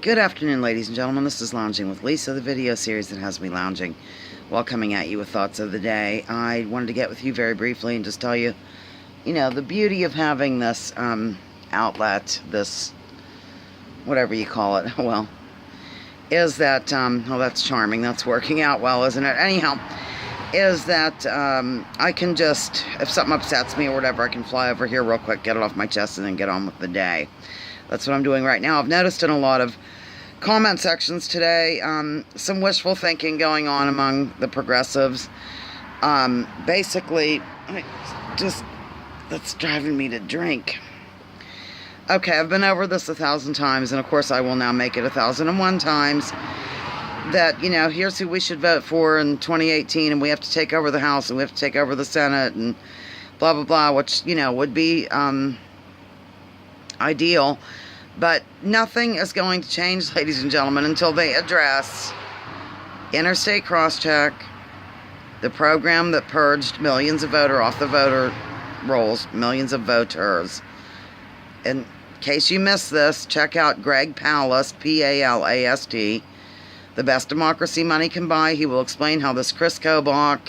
Good afternoon, ladies and gentlemen. This is Lounging with Lisa, the video series that has me lounging while coming at you with thoughts of the day. I wanted to get with you very briefly and just tell you, the beauty of having this outlet, this, whatever you call it, well, is that, oh, that's charming. That's working out well, isn't it? Anyhow, is that I can just, if something upsets me or whatever, I can fly over here real quick, get it off my chest, and then get on with the day. That's what I'm doing right now. I've noticed in a lot of comment sections today some wishful thinking going on among the progressives. Basically, that's driving me to drink. Okay, I've been over this 1,000 times, and of course I will now make it 1,001 times. That, here's who we should vote for in 2018, and we have to take over the House, and we have to take over the Senate, and blah, blah, blah, which, would be ideal. But nothing is going to change, ladies and gentlemen, until they address interstate crosscheck, the program that purged millions of voters off the voter rolls, millions of voters. In case you missed this, check out Greg Palast, P-A-L-A-S-T, The Best Democracy Money Can Buy. He will explain how this Chris Kobach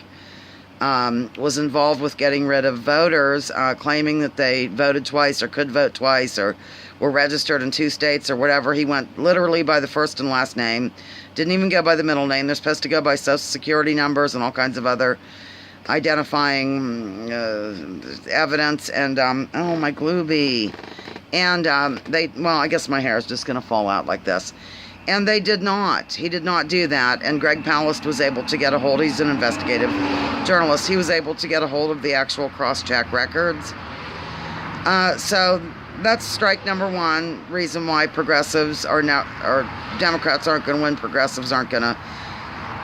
was involved with getting rid of voters, claiming that they voted twice or could vote twice or were registered in 2 states or whatever. He went literally by the first and last name. Didn't even go by the middle name. They're supposed to go by social security numbers and all kinds of other identifying evidence. And, oh, my Glooby. And I guess my hair is just going to fall out like this. And they did not. He did not do that. And Greg Palast was able to get a hold. He's an investigative journalist. He was able to get a hold of the actual cross-check records. So that's strike number one. Reason why progressives or Democrats aren't going to win. Progressives aren't going to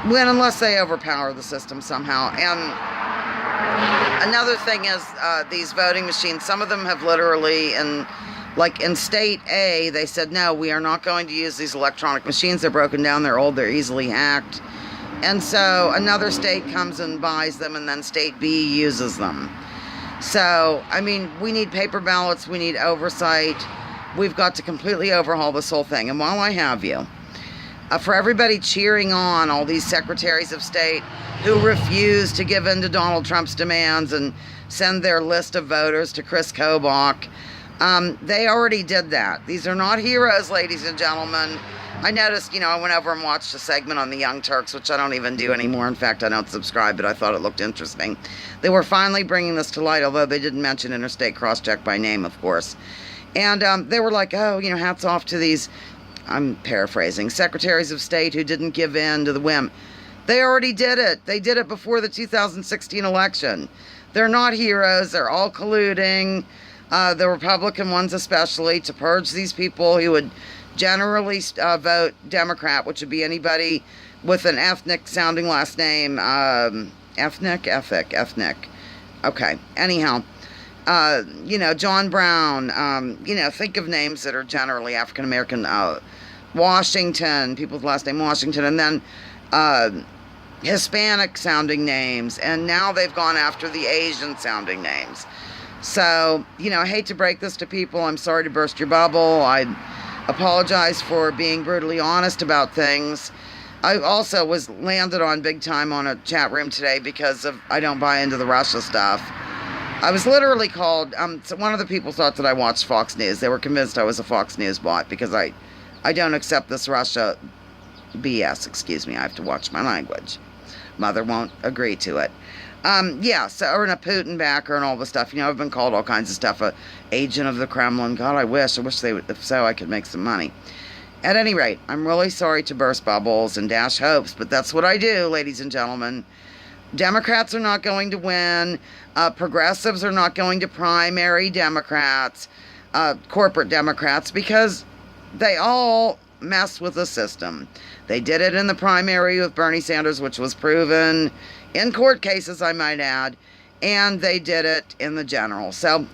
win unless they overpower the system somehow. And another thing is these voting machines. Some of them have literally in state A, they said, no, we are not going to use these electronic machines. They're broken down, they're old, they're easily hacked. And so another state comes and buys them, and then state B uses them. So, we need paper ballots, we need oversight. We've got to completely overhaul this whole thing. And while I have you, for everybody cheering on all these secretaries of state who refuse to give in to Donald Trump's demands and send their list of voters to Chris Kobach, they already did that. These are not heroes, ladies and gentlemen. I noticed, I went over and watched a segment on the Young Turks, which I don't even do anymore. In fact, I don't subscribe, but I thought it looked interesting. They were finally bringing this to light, although they didn't mention interstate crosscheck by name, of course. And they were like, oh, hats off to these, I'm paraphrasing, secretaries of state who didn't give in to the whim. They already did it. They did it before the 2016 election. They're not heroes. They're all colluding. The Republican ones especially, to purge these people who would generally vote Democrat, which would be anybody with an ethnic sounding last name. Ethnic. Okay, anyhow, John Brown, think of names that are generally African American. Washington, people with the last name Washington, and then Hispanic sounding names, and now they've gone after the Asian sounding names. So, I hate to break this to people. I'm sorry to burst your bubble. I apologize for being brutally honest about things. I also was landed on big time on a chat room today because I don't buy into the Russia stuff. I was literally called, so one of the people thought that I watched Fox News. They were convinced I was a Fox News bot because I don't accept this Russia BS. Excuse me, I have to watch my language. Mother won't agree to it. Or in a Putin backer and all the stuff. I've been called all kinds of stuff. A agent of the Kremlin. God, I wish they would, if so, I could make some money. At any rate, I'm really sorry to burst bubbles and dash hopes, but that's what I do, ladies and gentlemen. Democrats are not going to win. Progressives are not going to primary Democrats, corporate Democrats, because they all mess with the system. They did it in the primary with Bernie Sanders, which was proven in court cases, I might add, and they did it in the general. So,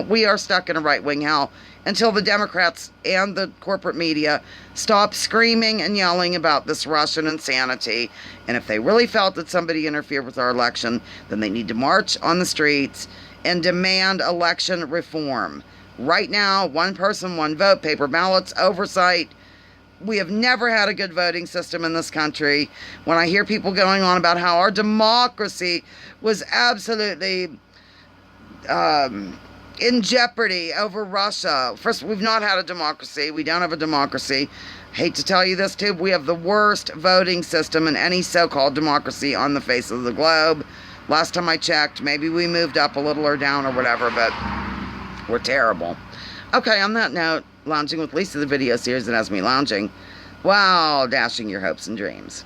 we are stuck in a right-wing hell until the Democrats and the corporate media stop screaming and yelling about this Russian insanity. And if they really felt that somebody interfered with our election, then they need to march on the streets and demand election reform. Right now, one person, one vote, paper ballots, oversight, we have never had a good voting system in this country. When I hear people going on about how our democracy was absolutely in jeopardy over Russia. First, we've not had a democracy. We don't have a democracy. Hate to tell you this too, we have the worst voting system in any so-called democracy on the face of the globe. Last time I checked, maybe we moved up a little or down or whatever, but we're terrible. Okay, on that note, Lounging with Lisa, the video series that has me lounging while dashing your hopes and dreams.